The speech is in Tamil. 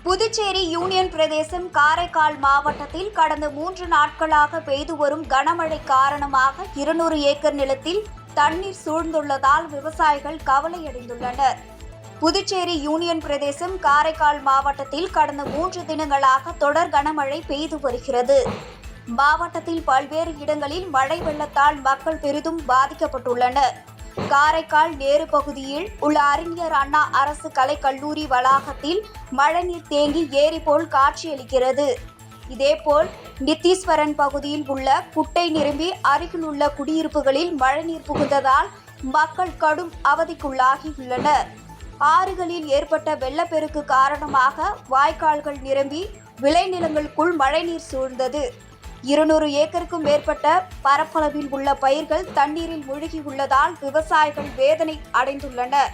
புதுச்சேரி யூனியன் பிரதேசம் காரைக்கால் மாவட்டத்தில் கடந்த 3 நாட்களாக பெய்து வரும் கனமழை காரணமாக 200 ஏக்கர் நிலத்தில் தண்ணீர் சூழ்ந்துள்ளதால் விவசாயிகள் கவலையடைந்துள்ளனர். புதுச்சேரி யூனியன் பிரதேசம் காரைக்கால் மாவட்டத்தில் கடந்த 3 தினங்களாக தொடர் கனமழை பெய்து வருகிறது. மாவட்டத்தில் பல்வேறு இடங்களில் மழை வெள்ளத்தால் மக்கள் பெரிதும் பாதிக்கப்பட்டுள்ளனர். காரைக்கால் நேரு பகுதியில் உள்ள அறிஞர் அண்ணா அரசு கலைக்கல்லூரி வளாகத்தில் மழைநீர் தேங்கி ஏரி போல் காட்சியளிக்கிறது. இதேபோல் நித்தீஸ்வரன் பகுதியில் உள்ள குட்டை நிரம்பி அருகில் உள்ள குடியிருப்புகளில் மழைநீர் புகுந்ததால் மக்கள் கடும் அவதிக்குள்ளாகியுள்ளனர். ஆறுகளில் ஏற்பட்ட வெள்ளப்பெருக்கு காரணமாக வாய்க்கால்கள் நிரம்பி விளைநிலங்களுக்குள் மழைநீர் சூழ்ந்தது. 200 ஏக்கருக்கும் மேற்பட்ட பரப்பளவில் உள்ள பயிர்கள் தண்ணீரில் மூழ்கியுள்ளதால் விவசாயிகள் வேதனை அடைந்துள்ளனர்.